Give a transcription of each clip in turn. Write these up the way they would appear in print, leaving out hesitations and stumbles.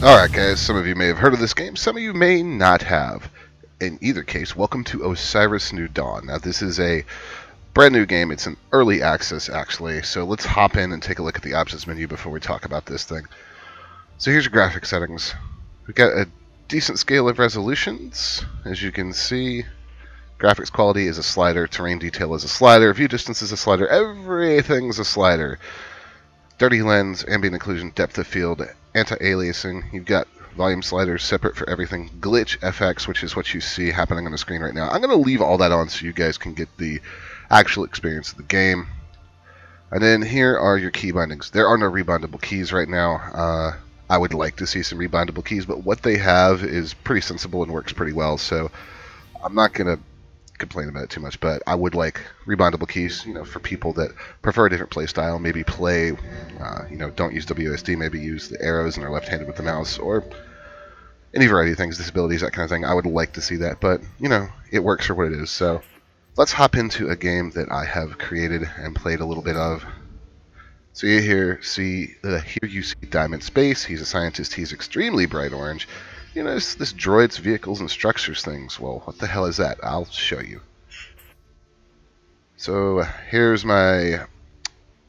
Alright guys, some of you may have heard of this game, some of you may not have. In either case, welcome to Osiris New Dawn. Now this is a brand new game, it's an early access actually, so let's hop in and take a look at the options menu before we talk about this thing. So here's your graphic settings. We've got a decent scale of resolutions, as you can see. Graphics quality is a slider, terrain detail is a slider, view distance is a slider, everything's a slider. Dirty lens, ambient occlusion, depth of field, anti-aliasing. You've got volume sliders separate for everything. Glitch FX, which is what you see happening on the screen right now. I'm going to leave all that on so you guys can get the actual experience of the game. And then here are your key bindings. There are no rebindable keys right now. I would like to see some rebindable keys, but what they have is pretty sensible and works pretty well. So I'm not going to complain about it too much, but I would like rebindable keys, for people that prefer a different play style, maybe play, don't use WSD, maybe use the arrows and are left-handed with the mouse, or any variety of things, disabilities, that kind of thing. I would like to see that, but, it works for what it is. So let's hop into a game that I have created and played a little bit of. So here you see Diamond Space. He's a scientist. He's extremely bright orange. This droids, vehicles, and structures things. Well, what the hell is that? I'll show you. So here's my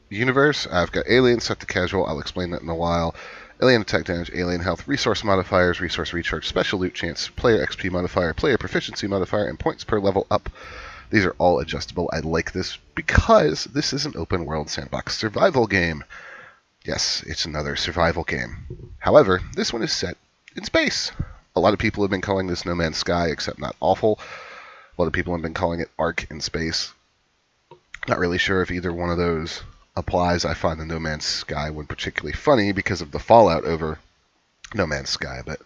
universe. I've got alien set to casual. I'll explain that in a while. Alien attack damage, alien health, resource modifiers, resource recharge, special loot chance, player XP modifier, player proficiency modifier, and points per level up. These are all adjustable. I like this because this is an open world sandbox survival game. Yes, it's another survival game. However, this one is set in space. A lot of people have been calling this No Man's Sky, except not awful. A lot of people have been calling it Ark in space. Not really sure if either one of those applies. I find the No Man's Sky one particularly funny because of the fallout over No Man's Sky, but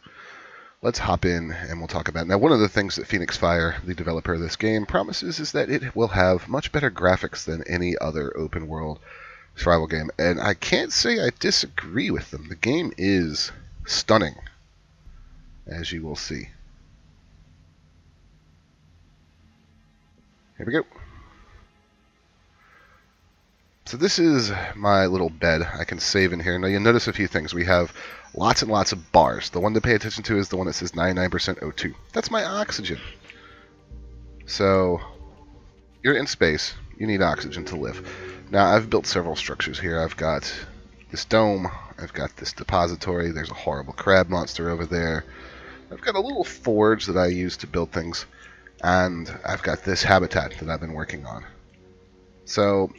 let's hop in and we'll talk about it. Now, one of the things that Fenix Fire, the developer of this game, promises is that it will have much better graphics than any other open world survival game, and I can't say I disagree with them. The game is stunning, as you will see. Here we go. So this is my little bed. I can save in here. Now you'll notice a few things. We have lots and lots of bars. The one to pay attention to is the one that says 99% O2. That's my oxygen. So you're in space. You need oxygen to live. Now I've built several structures here. I've got this dome. I've got this depository. There's a horrible crab monster over there. I've got a little forge that I use to build things, and I've got this habitat that I've been working on. So,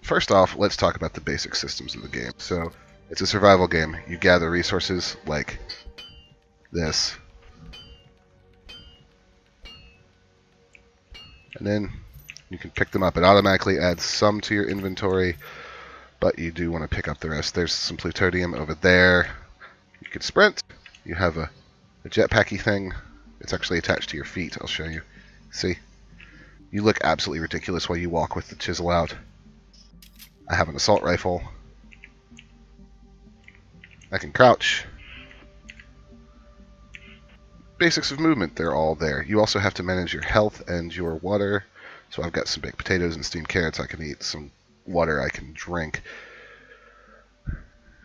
first off, let's talk about the basic systems of the game. So, it's a survival game. You gather resources like this, and then you can pick them up. It automatically adds some to your inventory, but you do want to pick up the rest. There's some plutonium over there. You can sprint. You have a jetpacky thing. It's actually attached to your feet. I'll show you. See? You look absolutely ridiculous while you walk with the chisel out. I have an assault rifle. I can crouch. Basics of movement, they're all there. You also have to manage your health and your water. So I've got some baked potatoes and steamed carrots I can eat. Some water I can drink.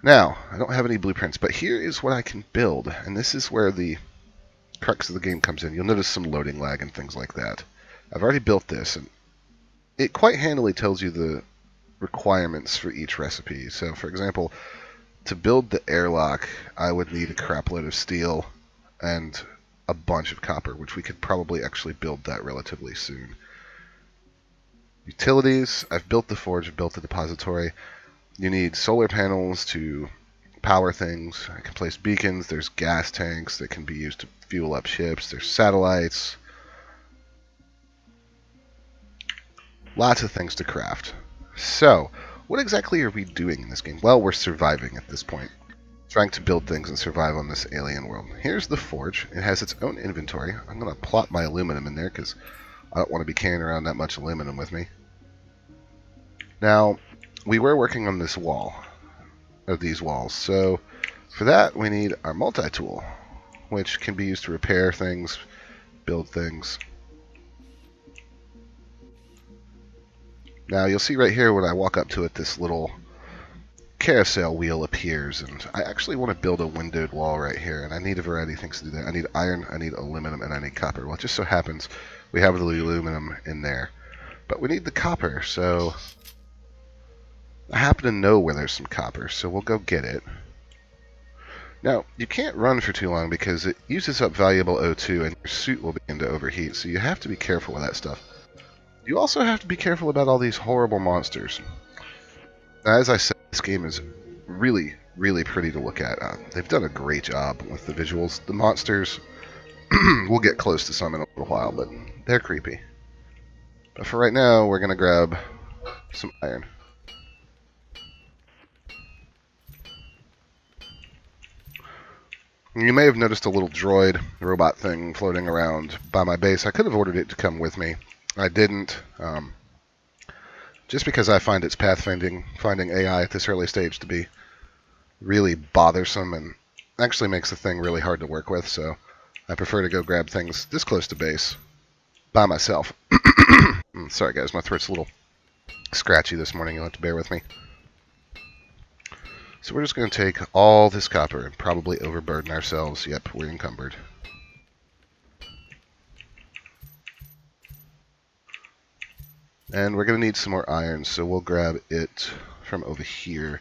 Now, I don't have any blueprints, but here is what I can build, and this is where the crux of the game comes in. You'll notice some loading lag and things like that. I've already built this, and it quite handily tells you the requirements for each recipe. So, for example, to build the airlock, I would need a crap load of steel and a bunch of copper, which we could probably actually build that relatively soon. Utilities, I've built the forge, I've built the depository. You need solar panels to power things. I can place beacons. There's gas tanks that can be used to fuel up ships. There's satellites. Lots of things to craft. So, what exactly are we doing in this game? Well, we're surviving at this point. Trying to build things and survive on this alien world. Here's the forge. It has its own inventory. I'm going to plop my aluminum in there because I don't want to be carrying around that much aluminum with me. Now, we were working on this wall, of these walls, so for that we need our multi-tool, which can be used to repair things, build things. Now you'll see right here when I walk up to it, this little carousel wheel appears, and I actually want to build a windowed wall right here, and I need a variety of things to do that. I need iron, I need aluminum, and I need copper. Well, it just so happens we have the aluminum in there, but we need the copper, so I happen to know where there's some copper, so we'll go get it. Now, you can't run for too long because it uses up valuable O2 and your suit will begin to overheat, so you have to be careful with that stuff. You also have to be careful about all these horrible monsters. Now, as I said, this game is really, really pretty to look at. They've done a great job with the visuals. The monsters, we'll get close to some in a little while, but they're creepy. But for right now, we're going to grab some iron. You may have noticed a little droid robot thing floating around by my base. I could have ordered it to come with me. I didn't, just because I find its pathfinding AI at this early stage to be really bothersome and actually makes the thing really hard to work with, so I prefer to go grab things this close to base by myself. Sorry guys, my throat's a little scratchy this morning. You'll have to bear with me. So we're just going to take all this copper and probably overburden ourselves. Yep, we're encumbered. And we're going to need some more iron, so we'll grab it from over here.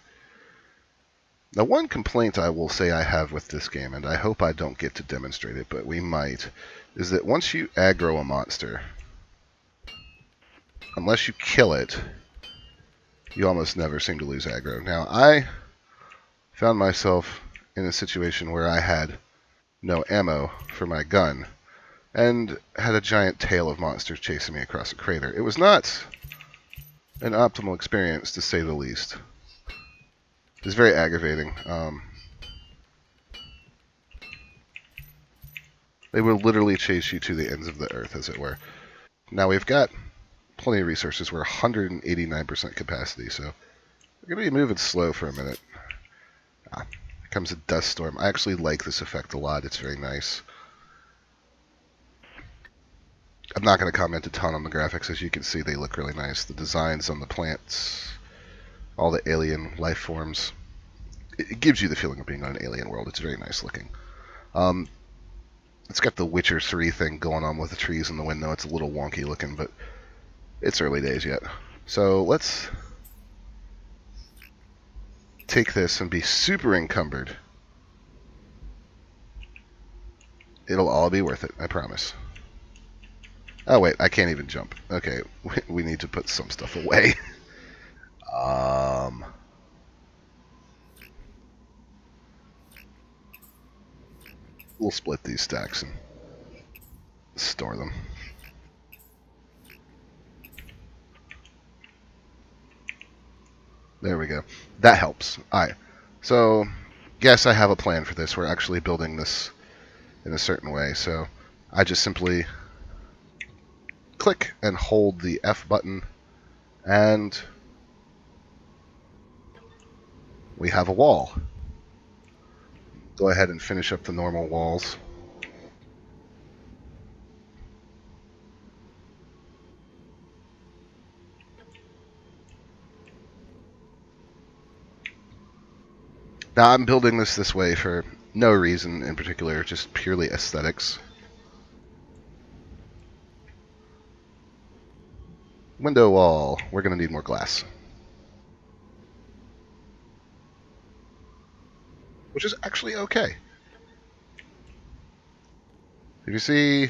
Now, one complaint I will say I have with this game, and I hope I don't get to demonstrate it, but we might, is that once you aggro a monster, unless you kill it, you almost never seem to lose aggro. Now, I found myself in a situation where I had no ammo for my gun and had a giant tail of monsters chasing me across a crater. It was not an optimal experience, to say the least. It was very aggravating. They will literally chase you to the ends of the earth, as it were. Now we've got plenty of resources. We're 189% capacity, so we're going to be moving slow for a minute. Here comes a dust storm. I actually like this effect a lot. It's very nice. I'm not going to comment a ton on the graphics. As you can see, they look really nice. The designs on the plants, all the alien life forms. It gives you the feeling of being on an alien world. It's very nice looking. It's got the Witcher 3 thing going on with the trees and the window. It's a little wonky looking, but it's early days yet. So let's take this and be super encumbered. It'll all be worth it, I promise. Oh wait, I can't even jump. Okay, we need to put some stuff away. We'll split these stacks and store them. There we go. That helps. Alright. So, yes, I have a plan for this. We're actually building this in a certain way. So, I just simply click and hold the F button, and we have a wall. Go ahead and finish up the normal walls. Now, I'm building this way for no reason in particular, just purely aesthetics. Window wall. We're going to need more glass. Which is actually okay. If you see,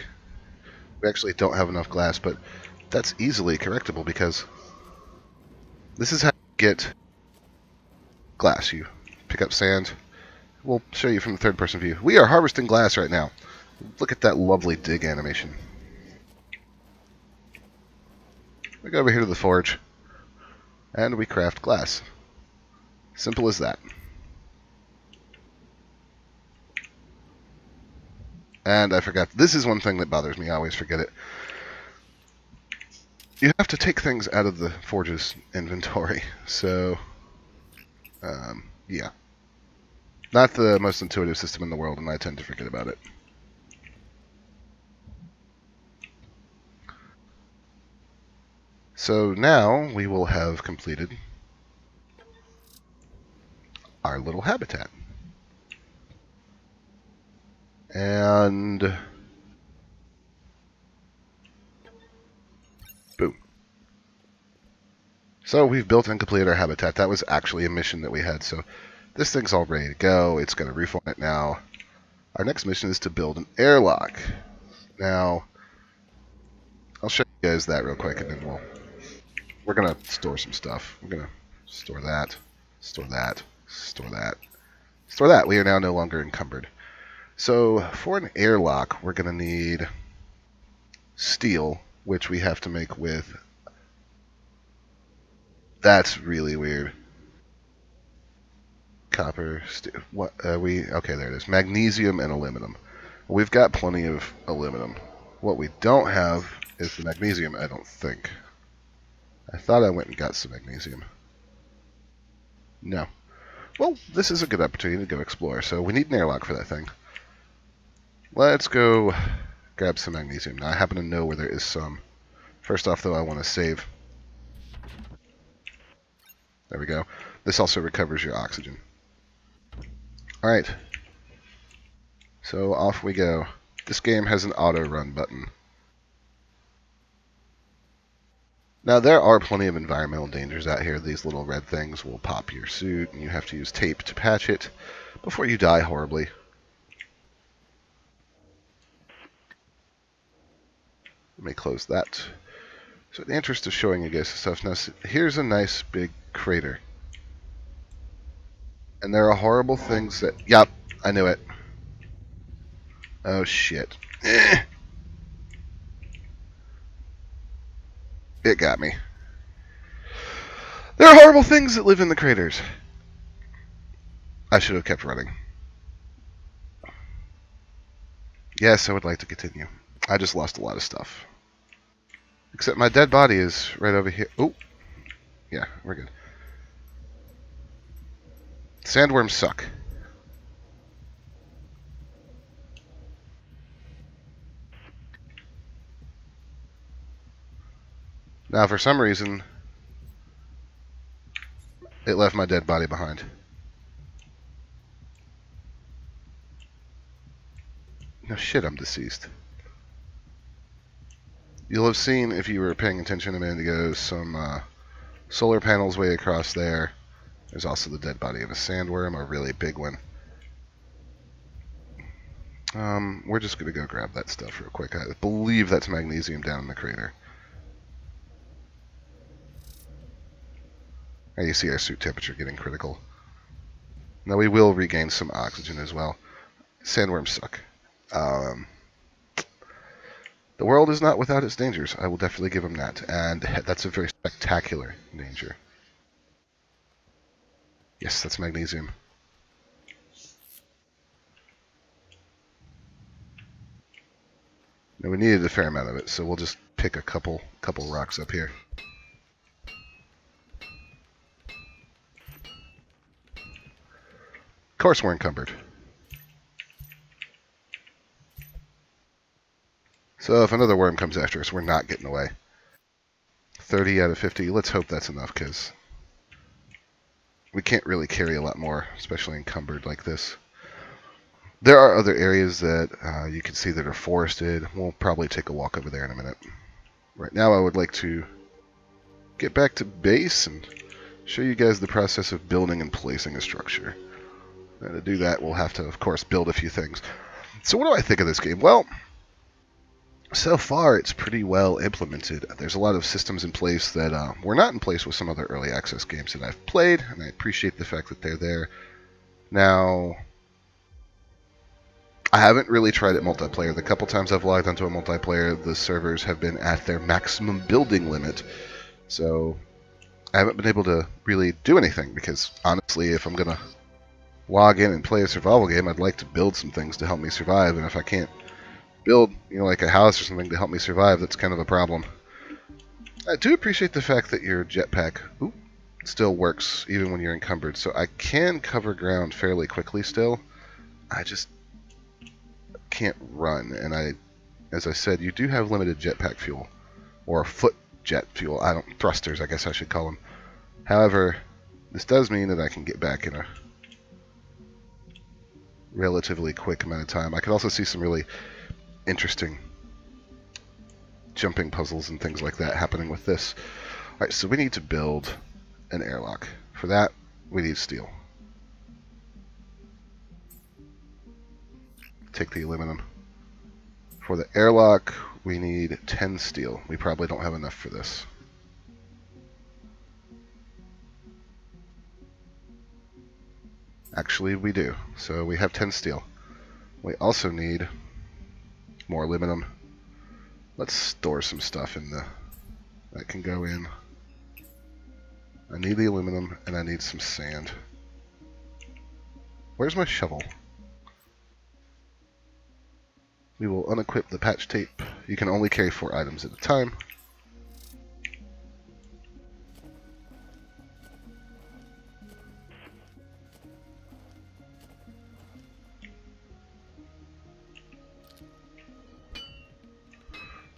we actually don't have enough glass, but that's easily correctable because this is how you get glass. You pick up sand. We'll show you from the third-person view. We are harvesting glass right now. Look at that lovely dig animation. We go over here to the forge, and we craft glass. Simple as that. And I forgot, this is one thing that bothers me, I always forget it. You have to take things out of the forge's inventory, so, yeah. Not the most intuitive system in the world, and I tend to forget about it. So now we will have completed our little habitat. And boom. So we've built and completed our habitat. That was actually a mission that we had. So this thing's all ready to go. It's got a roof on it now. Our next mission is to build an airlock. Now, I'll show you guys that real quick, and then we're gonna store some stuff. We're gonna store that, store that, store that, store that. We are now no longer encumbered. So for an airlock, we're gonna need steel, which we have to make with. That's really weird. Copper, steel. What we? Okay, there it is. Magnesium and aluminum. We've got plenty of aluminum. What we don't have is the magnesium, I don't think. I thought I went and got some magnesium. No. Well, this is a good opportunity to go explore, so we need an airlock for that thing. Let's go grab some magnesium. Now, I happen to know where there is some. First off, though, I want to save. There we go. This also recovers your oxygen. Alright. So off we go. This game has an auto run button. Now there are plenty of environmental dangers out here. These little red things will pop your suit and you have to use tape to patch it before you die horribly. Let me close that. So in the interest of showing you guys the stuff, now here's a nice big crater. And there are horrible things that... Yep, I knew it. Oh shit. It got me. There are horrible things that live in the craters. I should have kept running. Yes, I would like to continue. I just lost a lot of stuff. Except my dead body is right over here. Oh, yeah, we're good. Sandworms suck. Now, for some reason, it left my dead body behind. No shit, I'm deceased. You'll have seen, if you were paying attention a minute ago, some solar panels way across there. There's also the dead body of a sandworm, a really big one. We're just going to go grab that stuff real quick. I believe that's magnesium down in the crater. And you see our suit temperature getting critical. Now we will regain some oxygen as well. Sandworms suck. The world is not without its dangers. I will definitely give them that. And that's a very spectacular danger. Yes, that's magnesium. Now we needed a fair amount of it, so we'll just pick a couple rocks up here. Of course we're encumbered. So if another worm comes after us, we're not getting away. 30 out of 50. Let's hope that's enough, because we can't really carry a lot more, especially encumbered like this. There are other areas that you can see that are forested. We'll probably take a walk over there in a minute. Right now I would like to get back to base and show you guys the process of building and placing a structure. And to do that, we'll have to, of course, build a few things. So what do I think of this game? Well, so far it's pretty well implemented. There's a lot of systems in place that were not in place with some other early access games that I've played, and I appreciate the fact that they're there. Now, I haven't really tried it multiplayer. The couple times I've logged onto a multiplayer, the servers have been at their maximum building limit. So I haven't been able to really do anything, because honestly, if I'm going to log in and play a survival game, I'd like to build some things to help me survive, and if I can't build, like a house or something to help me survive, that's kind of a problem. I do appreciate the fact that your jetpack still works even when you're encumbered, so I can cover ground fairly quickly still. I just can't run, and as I said, you do have limited jetpack fuel, or foot jet fuel. Thrusters, I guess I should call them. However, this does mean that I can get back in a relatively quick amount of time. I could also see some really interesting jumping puzzles and things like that happening with this. Alright, so we need to build an airlock. For that, we need steel. Take the aluminum. For the airlock, we need 10 steel. We probably don't have enough for this. Actually, we do. So we have 10 steel. We also need more aluminum. Let's store some stuff in the... that can go in. I need the aluminum, and I need some sand. Where's my shovel? We will unequip the patch tape. You can only carry 4 items at a time.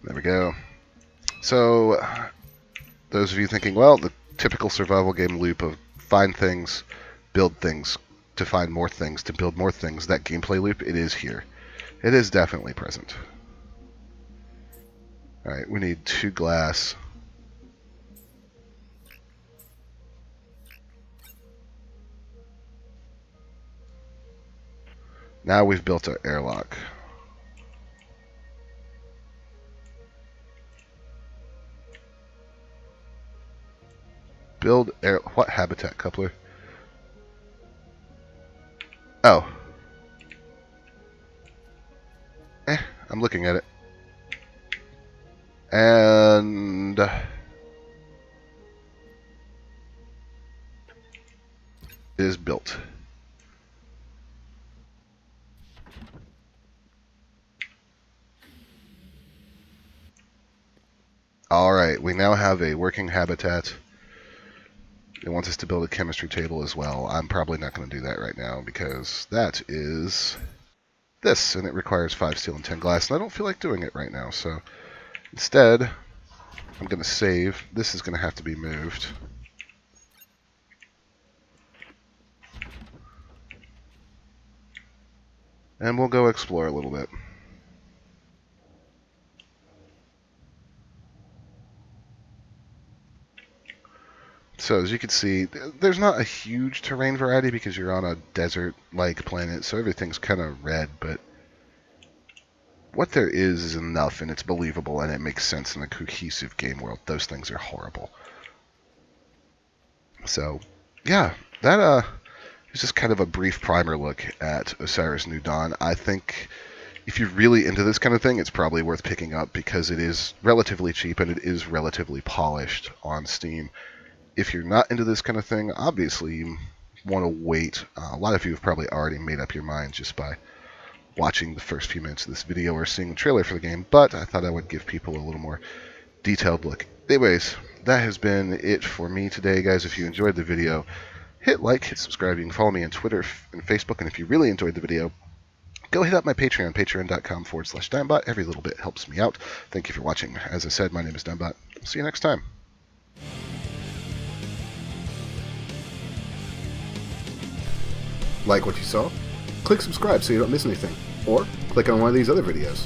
There we go. So, those of you thinking, well, the typical survival game loop of find things, build things, to find more things, to build more things, that gameplay loop, it is here. It is definitely present. Alright, we need 2 glass. Now we've built our airlock. Build air... what habitat coupler? Oh. I'm looking at it. And... it is built. Alright, we now have a working habitat. It wants us to build a chemistry table as well. I'm probably not going to do that right now because that is this, and it requires 5 steel and 10 glass, and I don't feel like doing it right now. So instead, I'm going to save. This is going to have to be moved. And we'll go explore a little bit. So as you can see, there's not a huge terrain variety because you're on a desert-like planet, so everything's kind of red, but what there is enough, and it's believable, and it makes sense in a cohesive game world. Those things are horrible. So, yeah, that is just kind of a brief primer look at Osiris New Dawn. I think if you're really into this kind of thing, it's probably worth picking up because it is relatively cheap and it is relatively polished on Steam. If you're not into this kind of thing, obviously you want to wait. A lot of you have probably already made up your mind just by watching the first few minutes of this video or seeing the trailer for the game, but I thought I would give people a little more detailed look. Anyways, that has been it for me today, guys. If you enjoyed the video, hit like, hit subscribe. You can follow me on Twitter and Facebook, and if you really enjoyed the video, go hit up my Patreon, patreon.com/Dimebot. Every little bit helps me out. Thank you for watching. As I said, my name is Dimebot. See you next time. Like what you saw? Click subscribe so you don't miss anything. Or click on one of these other videos.